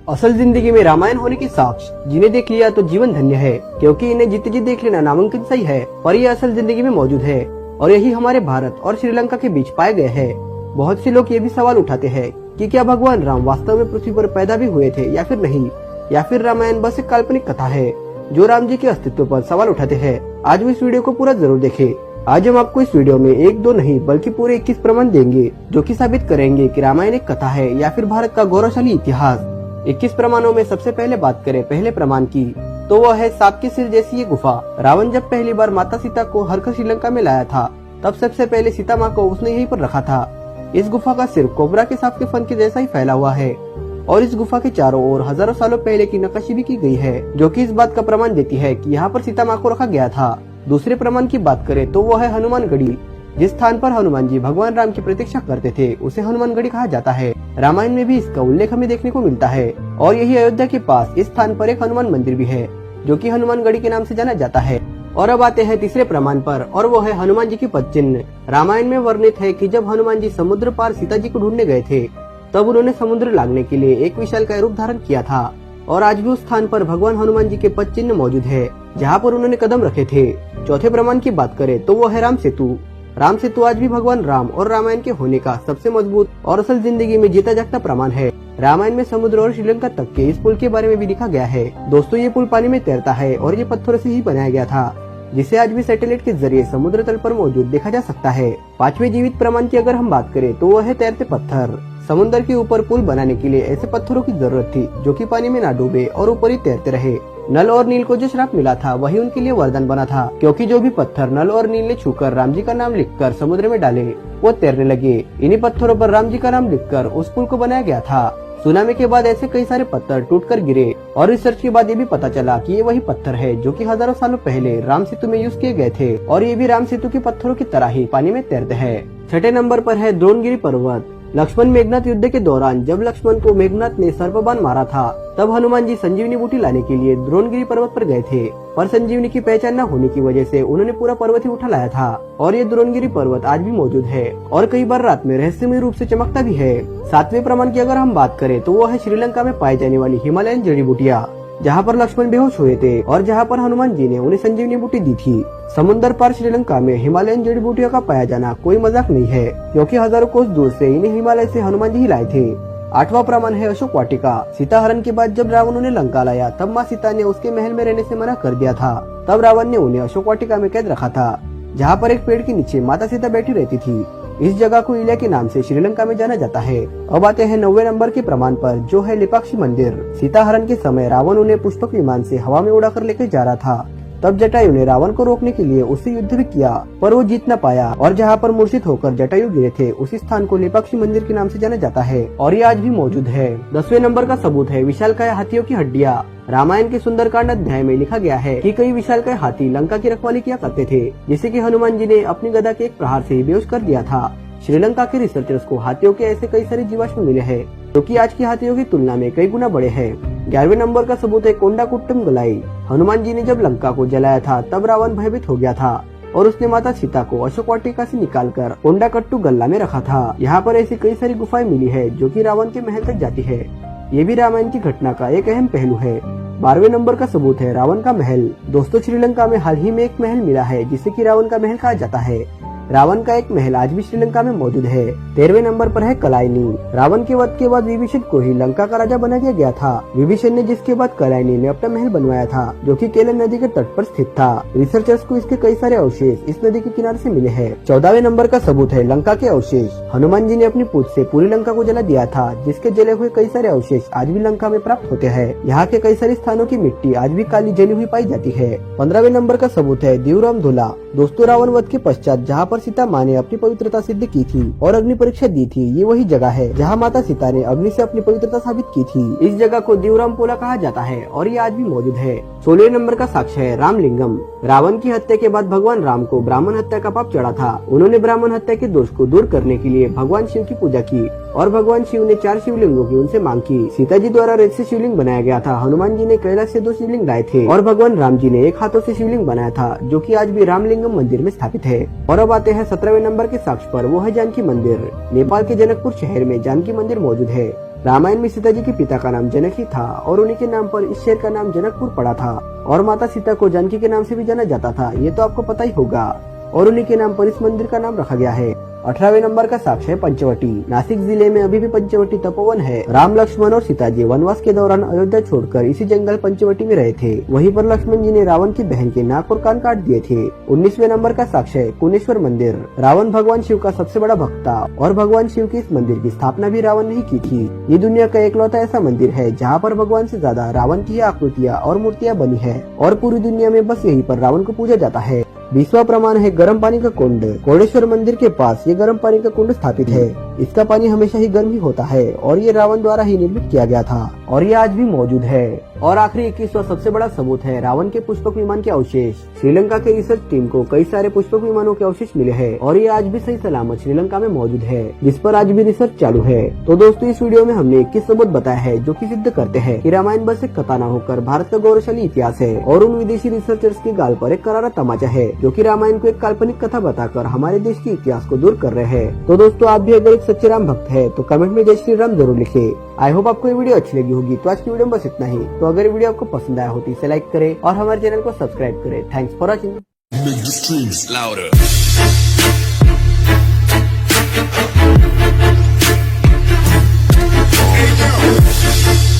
असल जिंदगी में रामायण होने के साक्ष्य जिन्हें देख लिया तो जीवन धन्य है, क्योंकि इन्हें जीते जी देख लेना नामुमकिन सही है, पर ये असल जिंदगी में मौजूद है और यही हमारे भारत और श्रीलंका के बीच पाए गए हैं। बहुत से लोग ये भी सवाल उठाते हैं कि क्या भगवान राम वास्तव में पृथ्वी पर पैदा भी हुए थे या फिर नहीं, या फिर रामायण बस एक काल्पनिक कथा है जो राम जी के अस्तित्व पर सवाल उठाते हैं। आज वो इस वीडियो को पूरा जरूर देखें। आज हम आपको इस वीडियो में एक दो नहीं बल्कि पूरे 21 प्रमाण देंगे जो कि साबित करेंगे कि रामायण एक कथा है या फिर भारत का गौरवशाली इतिहास। 21 प्रमाणों में सबसे पहले बात करें पहले प्रमाण की, तो वह है सांप के सिर जैसी ये गुफा। रावण जब पहली बार माता सीता को हरकर श्रीलंका में लाया था, तब सबसे पहले सीता माँ को उसने यहीं पर रखा था। इस गुफा का सिर कोबरा के सांप के फन के जैसा ही फैला हुआ है और इस गुफा के चारों ओर हजारों सालों पहले की नक्काशी भी की गई है, जो कि इस बात का प्रमाण देती है कि यहाँ पर सीता माँ को रखा गया था। दूसरे प्रमाण की बात करें तो वो है हनुमानगढ़ी। जिस स्थान पर हनुमान जी भगवान राम की प्रतीक्षा करते थे उसे हनुमानगढ़ी कहा जाता है। रामायण में भी इसका उल्लेख हमें देखने को मिलता है और यही अयोध्या के पास इस स्थान पर एक हनुमान मंदिर भी है जो कि हनुमानगढ़ी के नाम से जाना जाता है। और अब आते हैं तीसरे प्रमाण पर, और वो है हनुमान जी की पद चिन्ह। रामायण में वर्णित है कि जब हनुमान जी समुद्र पार सीता जी को ढूंढने गए थे, तब उन्होंने समुद्र लागने के लिए एक विशालकाय रूप धारण किया था और आज भी उस स्थान पर भगवान हनुमान जी के पद चिन्ह मौजूद है जहाँ पर उन्होंने कदम रखे थे। चौथे प्रमाण की बात करें तो वो है राम सेतु। राम सेतु आज भी भगवान राम और रामायण के होने का सबसे मजबूत और असल जिंदगी में जीता जागता प्रमाण है। रामायण में समुद्र और श्रीलंका तक के इस पुल के बारे में भी लिखा गया है। दोस्तों, ये पुल पानी में तैरता है और ये पत्थरों से ही बनाया गया था, जिसे आज भी सैटेलाइट के जरिए समुद्र तल पर मौजूद देखा जा सकता है। पांचवे जीवित प्रमाण की अगर हम बात करें तो वह है तैरते पत्थर। समुद्र के ऊपर पुल बनाने के लिए ऐसे पत्थरों की जरूरत थी जो कि पानी में ना डूबे और ऊपर ही तैरते रहे। नल और नील को जो श्राप मिला था वही उनके लिए वरदान बना था, क्योंकि जो भी पत्थर नल और नील ने छूकर राम जी का नाम लिखकर समुद्र में डाले वो तैरने लगे। इन्हीं पत्थरों पर राम जी का नाम लिखकर उस पुल को बनाया गया था। सुनामी के बाद ऐसे कई सारे पत्थर टूटकर गिरे और रिसर्च के बाद ये भी पता चला कि ये वही पत्थर है जो कि हजारों सालों पहले राम सेतु में यूज किए गए थे और ये भी राम सेतु के पत्थरों की तरह ही पानी में तैरते हैं। छठे नंबर पर है द्रोणगिरी पर्वत। लक्ष्मण मेघनाथ युद्ध के दौरान जब लक्ष्मण को मेघनाथ ने सर्पबाण मारा था, तब हनुमान जी संजीवनी बूटी लाने के लिए द्रोणगिरी पर्वत पर गए थे, पर संजीवनी की पहचान न होने की वजह से उन्होंने पूरा पर्वत ही उठा लाया था और ये द्रोणगिरी पर्वत आज भी मौजूद है और कई बार रात में रहस्यमय रूप से चमकता भी है। सातवें प्रमाण की अगर हम बात करें तो वो है श्रीलंका में पाई जाने वाली हिमालयन जड़ी बूटियाँ, जहाँ पर लक्ष्मण बेहोश हुए थे और जहाँ पर हनुमान जी ने उन्हें संजीवनी बूटी दी थी। समुद्र पार श्रीलंका में हिमालयन जड़ी बूटियों का पाया जाना कोई मजाक नहीं है, क्योंकि हजारों कोस दूर से इन्हें हिमालय से हनुमान जी ही लाए थे। आठवां प्रमाण है अशोक वाटिका। सीता हरण के बाद जब रावण उन्हें लंका लाया, तब माँ सीता ने उसके महल में रहने से मना कर दिया था। तब रावण ने उन्हें अशोक वाटिका में कैद रखा था, जहाँ पर एक पेड़ के नीचे माता सीता बैठी रहती थी। इस जगह को इलिया के नाम से श्रीलंका में जाना जाता है। अब आते हैं 90वें नंबर के प्रमाण पर, जो है लेपाक्षी मंदिर। सीता हरण के समय रावण उन्हें पुष्पक विमान से हवा में उड़ाकर लेकर जा रहा था, तब जटायु ने रावण को रोकने के लिए उससे युद्ध भी किया, पर वो जीत न पाया और जहाँ पर मूर्छित होकर जटायु गिरे थे उसी स्थान को लेपाक्षी मंदिर के नाम से जाना जाता है और ये आज भी मौजूद है। 10वें नंबर का सबूत है विशालकाय हाथियों की हड्डियाँ। रामायण के सुंदरकांड अध्याय में लिखा गया है कि कई विशालकाय हाथी लंका की रखवाली किया करते थे, जिसे कि हनुमान जी ने अपनी गदा के एक प्रहार से बेहोश कर दिया था। श्रीलंका के रिसर्चर्स को हाथियों के ऐसे कई सारे जीवाश्म मिले हैं जो कि आज की हाथियों की तुलना में कई गुना बड़े हैं। 11वें नंबर का सबूत है कोंडाकुट्टम गलाई। हनुमान जी ने जब लंका को जलाया था, तब रावण भयभीत हो गया था और उसने माता सीता को अशोक वाटिका से निकालकर कोंडाकट्टू गल्ला में रखा था। यहाँ पर ऐसी कई सारी गुफाएं मिली है जो कि रावण के महल तक जाती है। ये भी रामायण की घटना का एक अहम पहलू है। 12वें नंबर का सबूत है रावण का महल। दोस्तों, श्रीलंका में हाल ही में एक महल मिला है जिसे कि रावण का महल कहा जाता है। रावण का एक महल आज भी श्रीलंका में मौजूद है। 13वें नंबर पर है कलाइनी। रावण के वध के बाद विभीषण को ही लंका का राजा बना दिया गया था। विभीषण ने जिसके बाद कलाइनी में अपना महल बनवाया था, जो कि केलन नदी के तट पर स्थित था। रिसर्चर्स को इसके कई सारे अवशेष इस नदी के किनारे से मिले हैं। 14वें नंबर का सबूत है लंका के अवशेष। हनुमान जी ने अपनी पूंछ से पूरी लंका को जला दिया था, जिसके जले हुए कई सारे अवशेष आज भी लंका में प्राप्त होते हैं। यहाँ के कई सारे स्थानों की मिट्टी आज भी काली जली हुई पाई जाती है। 15वें नंबर का सबूत है दीवराम धुला। दोस्तों, रावण वध के पश्चात जहाँ पर सीता माँ ने अपनी पवित्रता सिद्ध की थी और अग्नि परीक्षा दी थी, ये वही जगह है जहाँ माता सीता ने अग्नि से अपनी पवित्रता साबित की थी। इस जगह को दीवराम पोला कहा जाता है और ये आज भी मौजूद है। 16वें नंबर का साक्ष्य है रामलिंगम। रावण की हत्या के बाद भगवान राम को ब्राह्मण हत्या का पाप चढ़ा था। उन्होंने ब्राह्मण हत्या के दोष को दूर करने के लिए भगवान शिव की पूजा की और भगवान शिव ने 4 शिवलिंगों की उनसे मांग की। सीता जी द्वारा रेत से शिवलिंग बनाया गया था। हनुमान जी ने कैलाश से 2 शिवलिंग लाए थे और भगवान राम जी ने एक हाथों से शिवलिंग बनाया था, जो कि आज भी रामलिंगम मंदिर में स्थापित है। और अब आते हैं 17वें नंबर के साक्ष्य पर, वो है जानकी मंदिर। नेपाल के जनकपुर शहर में जानकी मंदिर मौजूद है। रामायण में सीता जी के पिता का नाम जनक ही था और उन्हीं के नाम पर इस शहर का नाम जनकपुर पड़ा था और माता सीता को जानकी के नाम से भी जाना जाता था, ये तो आपको पता ही होगा। और उन्हीं के नाम पर इस मंदिर का नाम रखा गया है। 18वें नंबर का साक्ष्य है पंचवटी। नासिक जिले में अभी भी पंचवटी तपोवन है। राम, लक्ष्मण और सीता जी वनवास के दौरान अयोध्या छोड़कर इसी जंगल पंचवटी में रहे थे। वहीं पर लक्ष्मण जी ने रावण की बहन के नाक और कान काट दिए थे। 19वें नंबर का साक्ष्य है कुनेश्वर मंदिर। रावण भगवान शिव का सबसे बड़ा भक्त था और भगवान शिव के इस मंदिर की स्थापना भी रावण ने ही की थी। ये दुनिया का एकलौता ऐसा मंदिर है जहाँ पर भगवान से ज्यादा रावण की आकृतियाँ और मूर्तियाँ बनी है और पूरी दुनिया में बस यहीं पर रावण को पूजा जाता है। 20वां प्रमाण है गर्म पानी का कुंड। कोडेश्वर मंदिर के पास ये गर्म पानी का कुंड स्थापित है। इसका पानी हमेशा ही गर्म ही होता है और ये रावण द्वारा ही निर्मित किया गया था और ये आज भी मौजूद है। और आखिरी 21वां सबसे बड़ा सबूत है रावण के पुष्पक विमान के अवशेष। श्रीलंका के रिसर्च टीम को कई सारे पुष्पक विमानों के अवशेष मिले हैं और ये आज भी सही सलामत श्रीलंका में मौजूद है, जिस पर आज भी रिसर्च चालू है। तो दोस्तों, इस वीडियो में हमने 21 सबूत बताया है जो कि सिद्ध करते हैं कि रामायण बस एक कथा न होकर भारत का गौरवशाली इतिहास है और उन विदेशी रिसर्चर्स के गाल पर एक करारा तमाचा है जो कि रामायण को एक काल्पनिक कथा बताकर हमारे देश के इतिहास को दूर कर रहे हैं। तो दोस्तों, आप भी अगर एक सच्चे राम भक्त है तो कमेंट में जय श्री राम जरूर लिखे। आई होप आपको ये वीडियो अच्छी लगी होगी। तो आज की वीडियो में बस इतना ही। तो अगर वीडियो आपको पसंद आया हो तो इसे लाइक करें और हमारे चैनल को सब्सक्राइब करें। Thanks for watching. Make the streams louder. Hey, yo.